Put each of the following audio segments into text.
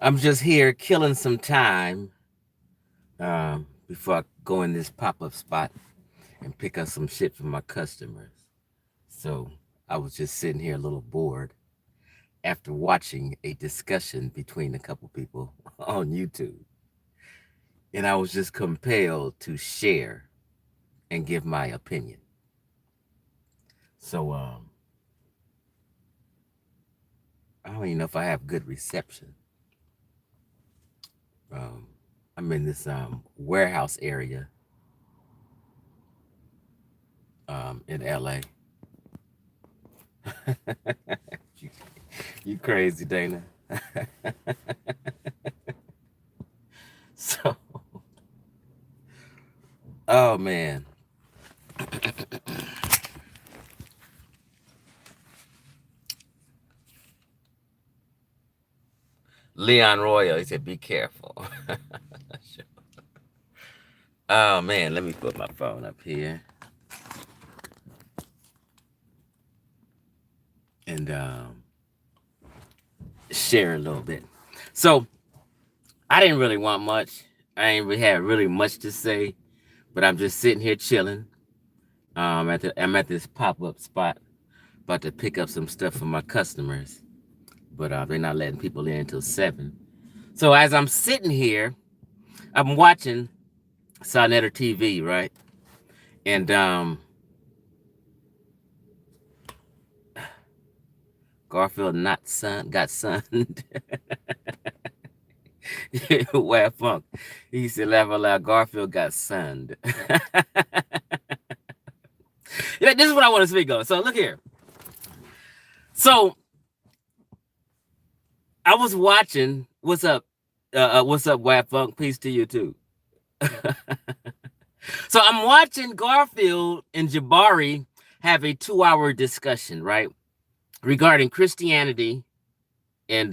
I'm just here killing some time before I go in this pop-up spot and pick up some shit from my customers. So I was just sitting here a little bored after watching a discussion between a couple people on YouTube. And I was just compelled to share and give my opinion. So I don't even know if I have good reception. Um, I'm in this warehouse area in LA. you, you crazy, Dana. So, oh man. Leon Royal, he said, be careful. Oh man, let me put my phone up here. And share a little bit. So I didn't really want much. I ain't really had really much to say, but I'm just sitting here chilling. I'm at this pop-up spot, about to pick up some stuff from my customers, but they're not letting people in until 7. So as I'm sitting here, I'm watching Sonetter TV, right? And Garfield got sunned. Where funk? He said, laugh out loud. Garfield got sunned. This is what I want to speak on. So look here. So I was watching. What's up? What's up, Wap Funk? Peace to you too. So I'm watching Garfield and Jabari have a 2-hour discussion, right, regarding Christianity and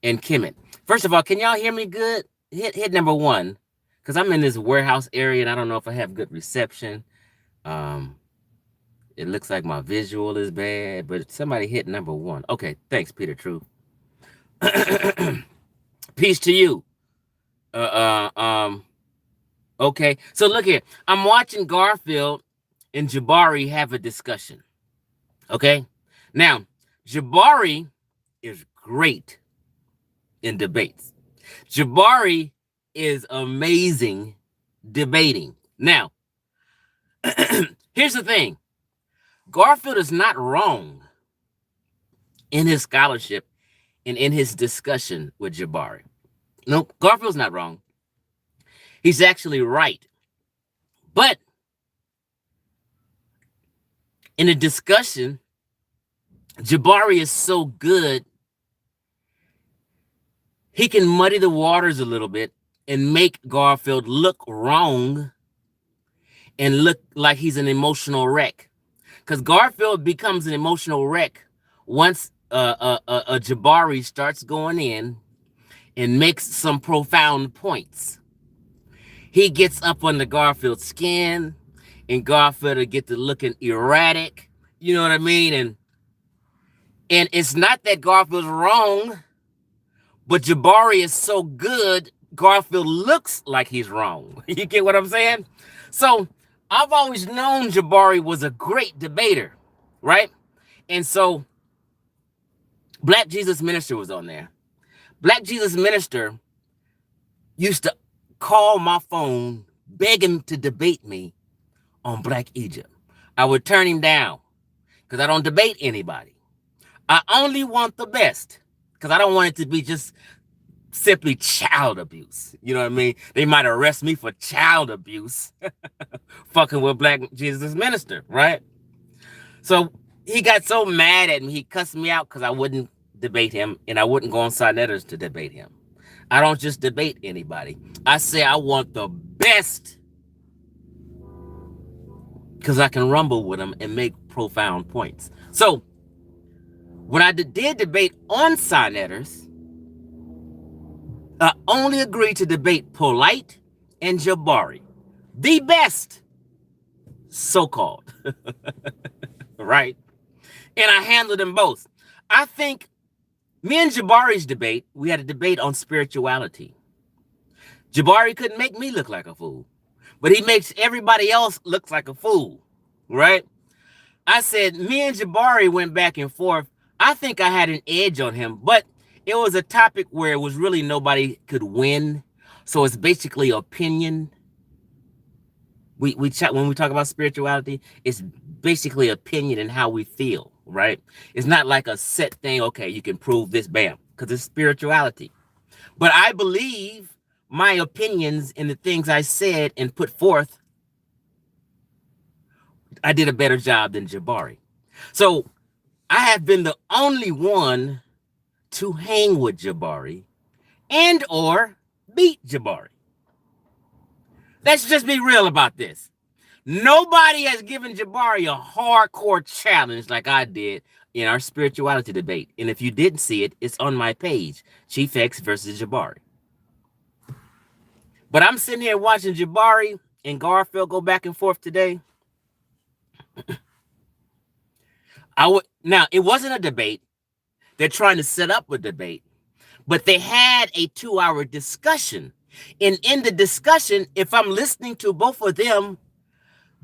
Kemet. First of all, can y'all hear me good? Hit number 1, because I'm in this warehouse area and I don't know if I have good reception. It looks like my visual is bad, but somebody hit number 1. Okay, thanks, Peter True. Peace to you. Okay, so look here. I'm watching Garfield and Jabari have a discussion. Okay, now Jabari is great in debates. Jabari is amazing debating. Now, here's the thing. Garfield is not wrong in his scholarship and in his discussion with Jabari. No, Garfield's not wrong. He's actually right. But in a discussion, Jabari is so good, he can muddy the waters a little bit and make Garfield look wrong and look like he's an emotional wreck. Because Garfield becomes an emotional wreck once Jabari starts going in and makes some profound points. He gets up under Garfield's skin, and Garfield will get to looking erratic. You know what I mean? And it's not that Garfield's wrong, but Jabari is so good, Garfield looks like he's wrong. You get what I'm saying? So I've always known Jabari was a great debater, right? And so Black Jesus Minister was on there. Black Jesus Minister used to call my phone, beg him to debate me on Black Egypt. I would turn him down because I don't debate anybody. I only want the best because I don't want it to be just simply child abuse. You know what I mean? They might arrest me for child abuse fucking with Black Jesus Minister, right? So he got so mad at me, he cussed me out because I wouldn't debate him and I wouldn't go on Sonetters to debate him. I don't just debate anybody. I say I want the best because I can rumble with them and make profound points. So when I did debate on Sonetters, I only agreed to debate Polite and Jabari, the best, so-called, right? And I handled them both. I think Me and Jabari's debate, we had a debate on spirituality. Jabari couldn't make me look like a fool, but he makes everybody else look like a fool, right? I said, me and Jabari went back and forth. I think I had an edge on him, but it was a topic where it was really nobody could win. So it's basically opinion. We chat when we talk about spirituality, it's basically opinion and how we feel, right? It's not like a set thing. Okay, you can prove this, bam, because it's spirituality. But I believe my opinions and the things I said and put forth, I did a better job than Jabari. So I have been the only one to hang with Jabari and or beat Jabari. Let's just be real about this. Nobody has given Jabari a hardcore challenge like I did in our spirituality debate. And if you didn't see it, it's on my page, Chief X versus Jabari. But I'm sitting here watching Jabari and Garfield go back and forth today. Now, it wasn't a debate. They're trying to set up a debate, but they had a 2-hour discussion. And in the discussion, if I'm listening to both of them,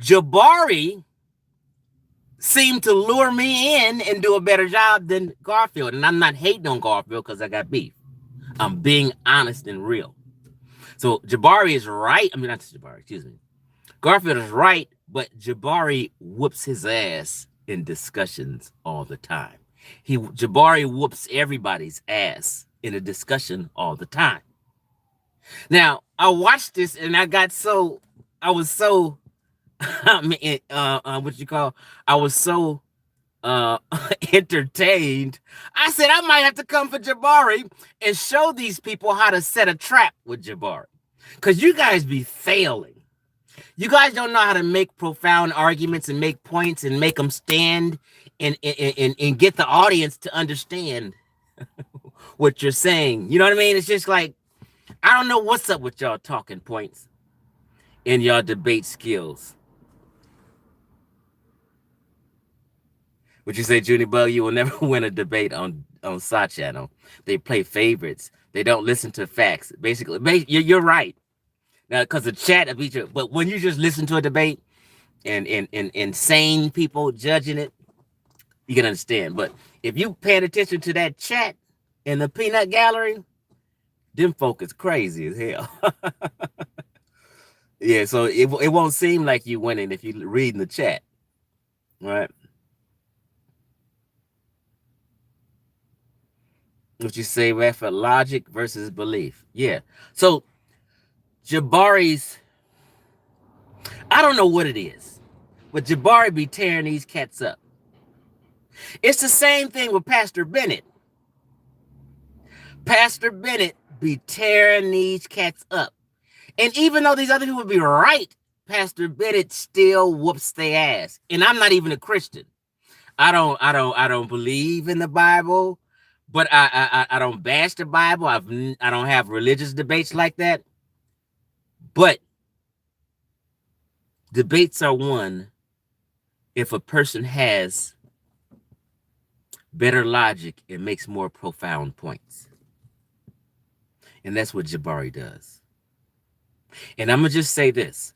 Jabari seemed to lure me in and do a better job than Garfield. And I'm not hating on Garfield because I got beef. I'm being honest and real. So Jabari is right. I mean, not Jabari, excuse me. Garfield is right, but Jabari whoops his ass in discussions all the time. Jabari whoops everybody's ass in a discussion all the time. Now, I watched this and I was so what you call, I was so entertained. I said I might have to come for Jabari and show these people how to set a trap with Jabari. Because you guys be failing. You guys don't know how to make profound arguments and make points and make them stand and get the audience to understand what you're saying. You know what I mean? It's just like, I don't know what's up with y'all talking points and y'all debate skills. Would you say, Junie Bug, you will never win a debate on Sa Channel? They play favorites. They don't listen to facts. Basically, you're right. Now, because the chat of each other, but when you just listen to a debate and sane people judging it, you can understand. But if you paying attention to that chat in the peanut gallery, them folk is crazy as hell. Yeah, so it won't seem like you winning if you reading the chat, right? What you say, right? For logic versus belief. Yeah. So Jabari's, I don't know what it is, but Jabari be tearing these cats up. It's the same thing with Pastor Bennett. Pastor Bennett be tearing these cats up. And even though these other people be right, Pastor Bennett still whoops their ass. And I'm not even a Christian. I don't believe in the Bible, but I don't bash the Bible. I don't have religious debates like that. But debates are won if a person has better logic and makes more profound points. And that's what Jabari does. And I'm going to just say this.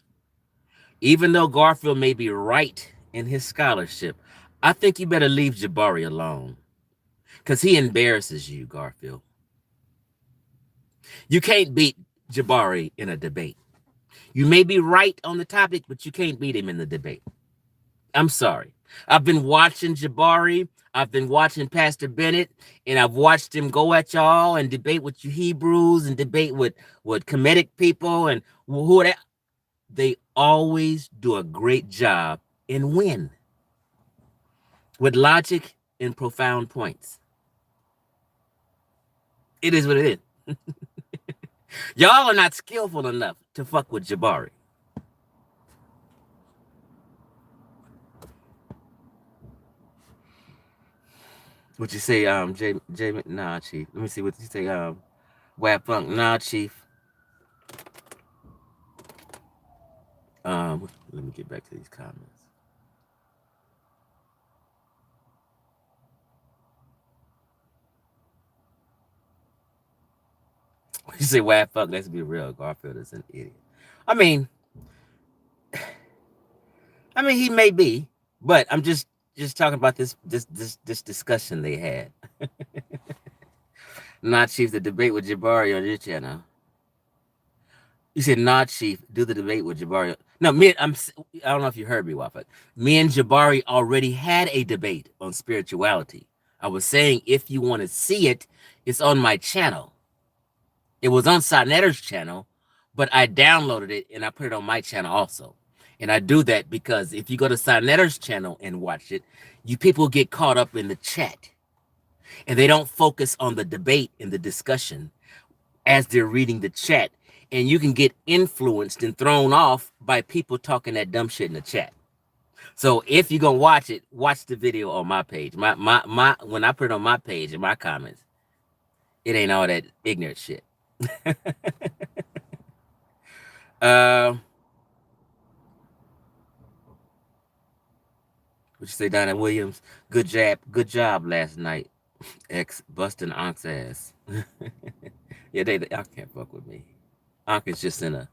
Even though Garfield may be right in his scholarship, I think you better leave Jabari alone. Because he embarrasses you, Garfield. You can't beat Jabari in a debate. You may be right on the topic, but you can't beat him in the debate. I'm sorry. I've been watching Jabari. I've been watching Pastor Bennett, and I've watched him go at y'all and debate with you Hebrews and debate with Kemetic people and who they always do a great job and win with logic and profound points. It is what it is. Y'all are not skillful enough to fuck with Jabari. What you say, nah, Chief. Let me see what you say, Wap Funk, nah, Chief. Let me get back to these comments. You say, "Why fuck? Let's be real. Garfield is an idiot." I mean, he may be, but I'm just talking about this discussion they had. Not Chief, the debate with Jabari on your channel. You said not Chief, do the debate with Jabari. No, I don't know if you heard me, Wafat. Me and Jabari already had a debate on spirituality. I was saying if you want to see it, it's on my channel. It was on Sonetter's channel, but I downloaded it and I put it on my channel also. And I do that because if you go to Sonetter's channel and watch it, you people get caught up in the chat and they don't focus on the debate and the discussion as they're reading the chat. And you can get influenced and thrown off by people talking that dumb shit in the chat. So if you're gonna watch it, watch the video on my page. My when I put it on my page in my comments, it ain't all that ignorant shit. What you say, Donna Williams? Good job last night. Ex busting Onk's ass. Yeah, I can't fuck with me. Onk is just in a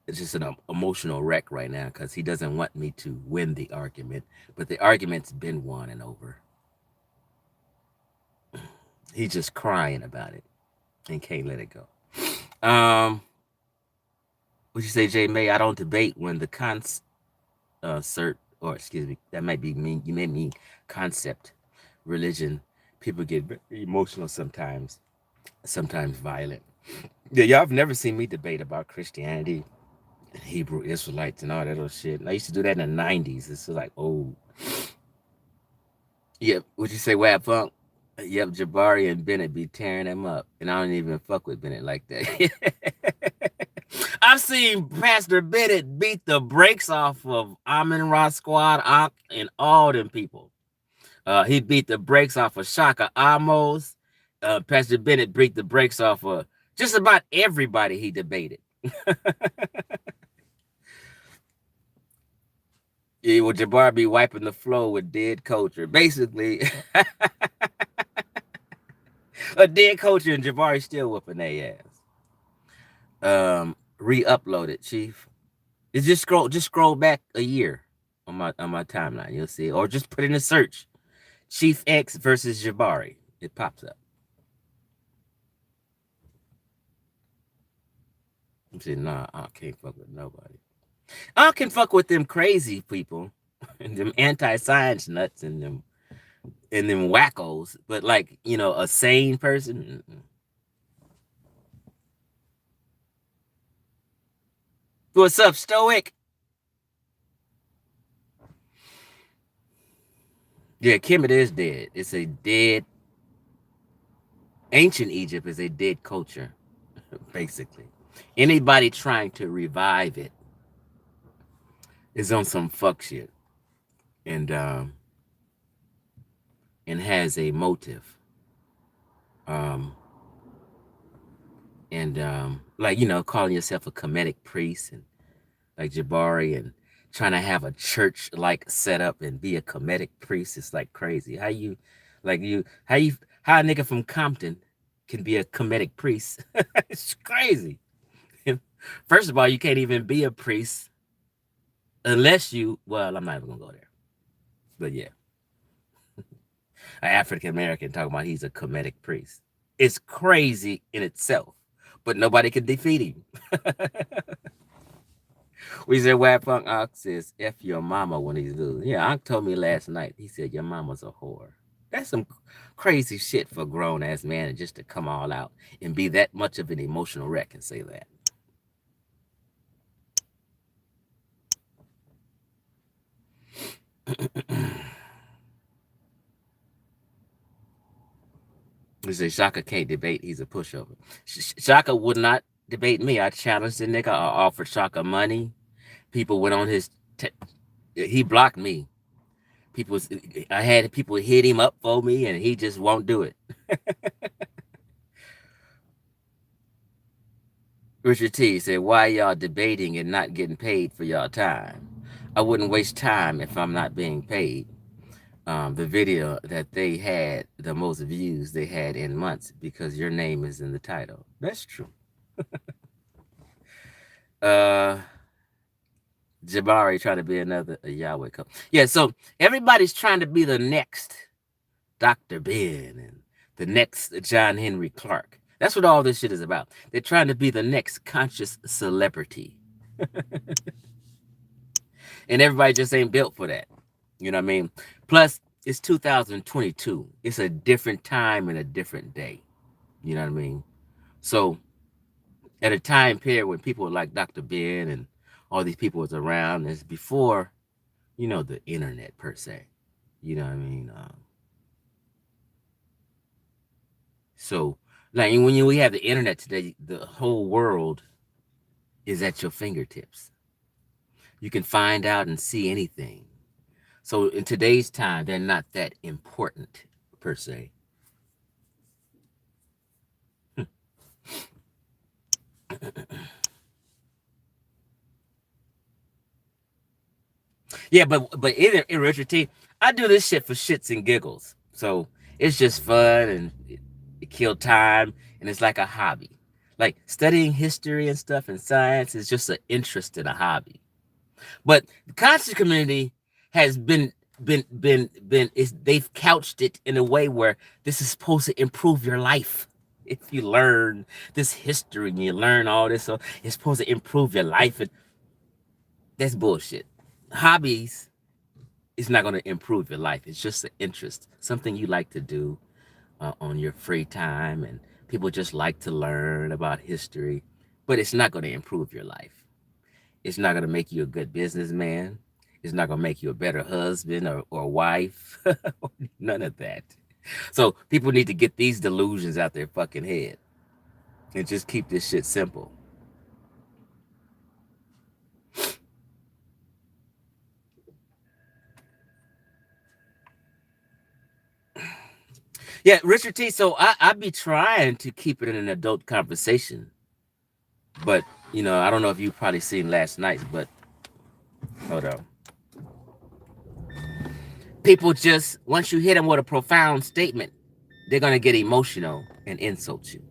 it's just an emotional wreck right now because he doesn't want me to win the argument, but the argument's been won and over. He's just crying about it and can't let it go. Would you say, Jay May? I don't debate when the concert, or excuse me, that might be mean. You may mean concept, religion. People get very emotional sometimes violent. Yeah, y'all have never seen me debate about Christianity, Hebrew Israelites, and all that other shit. And I used to do that in the 90s. It's like, oh. Yep. Would you say Wab Funk? Yep, Jabari and Bennett be tearing them up. And I don't even fuck with Bennett like that. I've seen Pastor Bennett beat the brakes off of Amin Ra Squad, and all them people. He beat the brakes off of Shaka Amos. Pastor Bennett beat the brakes off of just about everybody he debated. Yeah, would Jabari be wiping the floor with dead culture? Basically, a dead culture and Jabari still whooping their ass. Re-upload it, Chief. It's just scroll back a year on my timeline. You'll see, or just put in a search, Chief X versus Jabari. It pops up. I'm saying, nah, I can't fuck with nobody. I can fuck with them crazy people and them anti-science nuts and them wackos, but like, a sane person. What's up, Stoic? Yeah, Kemet is dead. It's a dead. Ancient Egypt is a dead culture, basically. Anybody trying to revive it is on some fuck shit, and has a motive. Like, calling yourself a Kemetic priest and like Jabari and trying to have a church like setup and be a Kemetic priest. It's like crazy. How a nigga from Compton can be a Kemetic priest? It's crazy. First of all, you can't even be a priest unless well, I'm not even gonna go there. But yeah. An African American talking about he's a Kemetic priest. It's crazy in itself, but nobody can defeat him. We said, Wap Funk Ox says, F your mama when he's losing. Yeah, Ox told me last night, he said, your mama's a whore. That's some crazy shit for a grown ass man just to come all out and be that much of an emotional wreck and say that. We say Shaka can't debate, he's a pushover. Shaka would not debate me. I challenged the nigga, I offered Shaka money. People went on his he blocked me. I had people hit him up for me and he just won't do it. Richard T said, why y'all debating and not getting paid for y'all time? I wouldn't waste time if I'm not being paid. The video that they had the most views they had in months because your name is in the title. That's true. uh Jabari trying to be another Yahweh couple. Yeah, so everybody's trying to be the next Dr. Ben and the next John Henry Clark. That's what all this shit is about. They're trying to be the next conscious celebrity. And everybody just ain't built for that. You know what I mean? Plus, it's 2022. It's a different time and a different day. You know what I mean? So, at a time period when people like Dr. Ben and all these people was around, it's before, the internet per se. You know what I mean? So, like we have the internet today, the whole world is at your fingertips. You can find out and see anything. So in today's time, they're not that important per se. Yeah, but in Richard T, I do this shit for shits and giggles. So it's just fun and it kill time and it's like a hobby. Like studying history and stuff and science is just an interest in a hobby. But the conscious community has been is they've couched it in a way where this is supposed to improve your life. If you learn this history and you learn all this, so it's supposed to improve your life, and that's bullshit. Hobbies is not going to improve your life. It's just an interest, something you like to do on your free time, and people just like to learn about history, but it's not going to improve your life. It's not going to make you a good businessman. It's not going to make you a better husband or wife. None of that. So people need to get these delusions out their fucking head and just keep this shit simple. Yeah, Richard T. So I be trying to keep it in an adult conversation, but I don't know if you probably seen last night's, but hold on. People just once you hit them with a profound statement, they're gonna get emotional and insult you.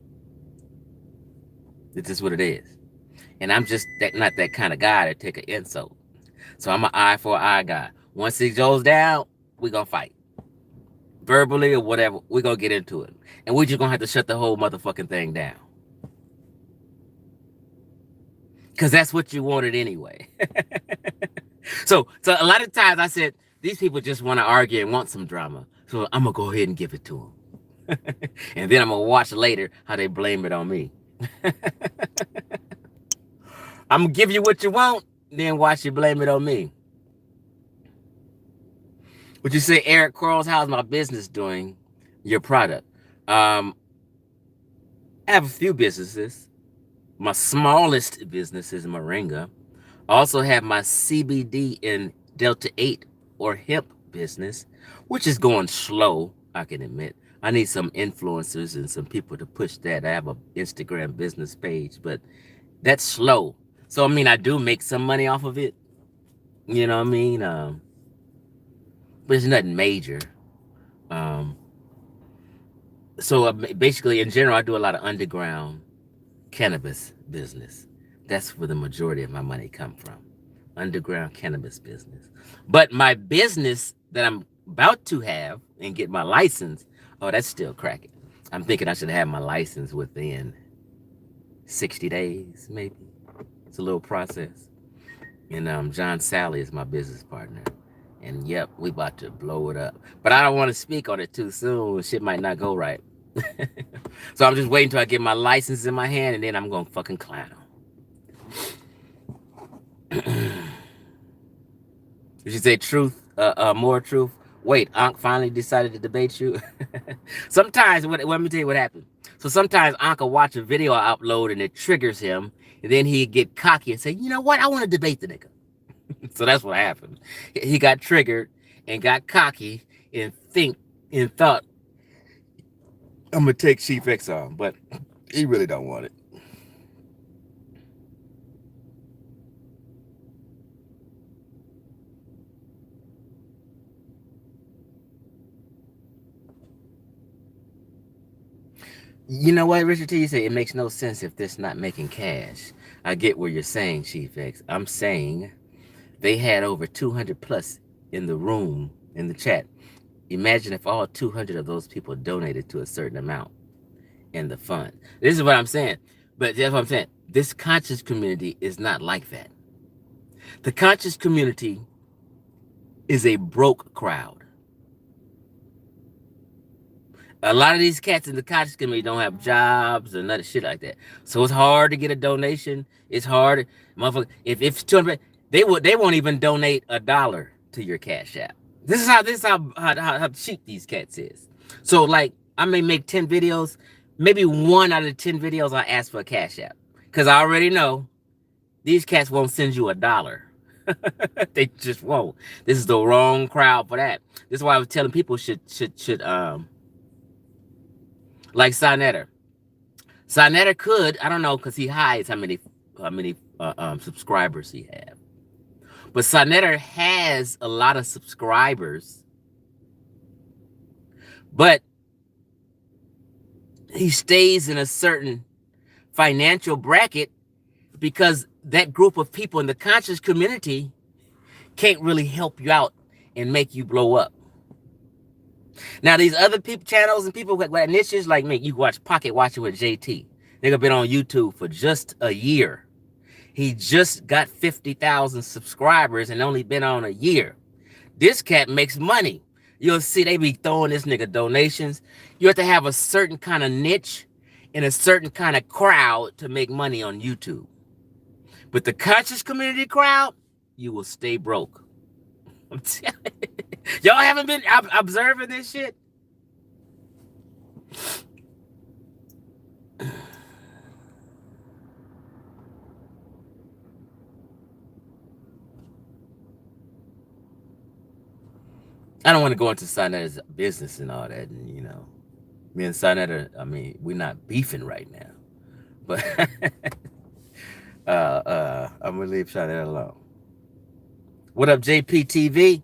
It's just what it is. And I'm just not that kind of guy to take an insult. So I'm an eye for an eye guy. Once it goes down, we gonna fight. Verbally or whatever, we gonna get into it. And we just gonna have to shut the whole motherfucking thing down. Cause that's what you wanted anyway. So a lot of times I said, these people just want to argue and want some drama. So I'm gonna go ahead and give it to them. And then I'm gonna watch later how they blame it on me. I'm gonna give you what you want, then watch you blame it on me. Would you say, Eric Quarles, how's my business doing? Your product. I have a few businesses. My smallest business is Moringa. I also have my CBD and Delta 8 or hemp business, which is going slow, I can admit. I need some influencers and some people to push that. I have an Instagram business page, but that's slow. So, I mean, I do make some money off of it. You know what I mean? But it's nothing major. Um, so basically, in general, I do a lot of underground cannabis business. That's where the majority of my money come from. Underground cannabis business. But my business that I'm about to have and get my license, oh, that's still cracking. I'm thinking I should have my license within 60 days, maybe. It's a little process. And John Sally is my business partner. And yep, we about to blow it up. But I don't want to speak on it too soon. Shit might not go right. So I'm just waiting till I get my license in my hand, and then I'm gonna fucking clown. You should say truth, more truth. Wait, Ankh finally decided to debate you. Sometimes, let me tell you what happened. So sometimes Ankh will watch a video I upload and it triggers him, and then he'd get cocky and say, you know what, I want to debate the nigga. So that's what happened. He got triggered and got cocky and thought I'm gonna take Chief X on, but he really don't want it. You know what, Richard T? You say it makes no sense if this not making cash. I get what you're saying, Chief X. I'm saying they had over 200 plus in the room, in the chat. Imagine if all 200 of those people donated to a certain amount in the fund. This is what I'm saying. But that's what I'm saying. This conscious community is not like that. The conscious community is a broke crowd. A lot of these cats in the conscious community don't have jobs or none of shit like that. So it's hard to get a donation. It's hard. Motherfucker, if it's 200, they won't even donate $1 to your Cash App. This is how cheap these cats is. So like I may make 10 videos, maybe 1 out of 10 videos I ask for a Cash App. Cause I already know these cats won't send you $1. They just won't. This is the wrong crowd for that. This is why I was telling people should like Sinetter. Sinetter could, I don't know, because he hides how many subscribers he have. But Sinetter has a lot of subscribers, but he stays in a certain financial bracket because that group of people in the conscious community can't really help you out and make you blow up. Now, these other people channels and people with niches like me, you watch Pocket Watching with JT. They've been on YouTube for just a year. He just got 50,000 subscribers and only been on a year. This cat makes money. You'll see they be throwing this nigga donations. You have to have a certain kind of niche and a certain kind of crowd to make money on YouTube. But the conscious community crowd, you will stay broke. I'm telling you. Y'all haven't been observing this shit? I don't want to go into Sinetter's business and all that, and me and Sinetter, I mean, we're not beefing right now. But I'm gonna leave Sinetter alone. What up, JPTV?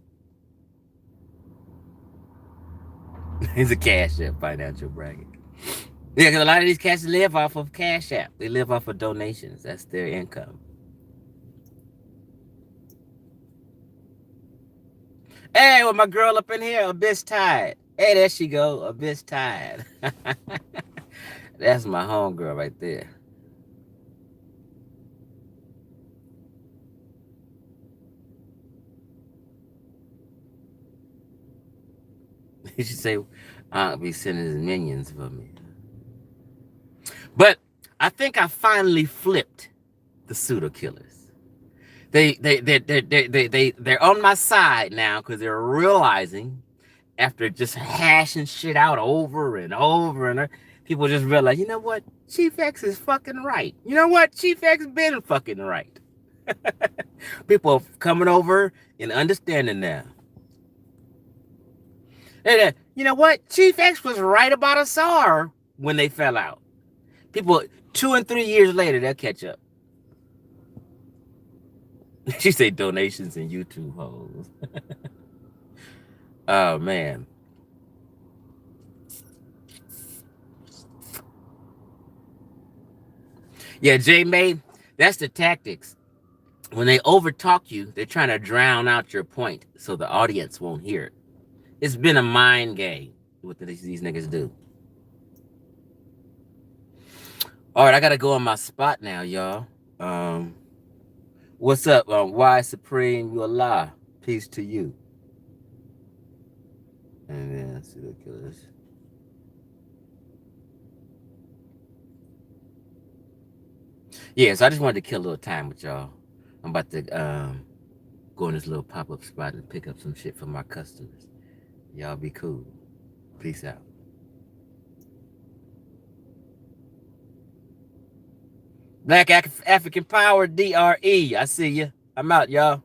He's a Cash App financial bracket. Yeah, because a lot of these cats live off of Cash App. They live off of donations. That's their income. Hey, with my girl up in here, Abyss Tide. Hey, there she go, Abyss Tide. That's my homegirl right there. You should say, I'll be sending his minions for me. But I think I finally flipped the pseudo killers. They're on my side now because they're realizing after just hashing shit out over and over and over, people just realize, you know what? Chief X is fucking right. You know what? Chief X been fucking right. People are coming over and understanding now. And, you know what? Chief X was right about Asar when they fell out. People 2 and 3 years later, they'll catch up. She say donations and YouTube hoes. Oh man. Yeah, J May, that's the tactics. When they overtalk you, they're trying to drown out your point so the audience won't hear it. It's been a mind game what these niggas do. All right, I gotta go on my spot now, y'all. What's up? Why Supreme? You Allah. Peace to you. And then let's see the killers. Yeah, so I just wanted to kill a little time with y'all. I'm about to go in this little pop-up spot and pick up some shit for my customers. Y'all be cool. Peace out. Black African Power, DRE. I see you. I'm out, y'all.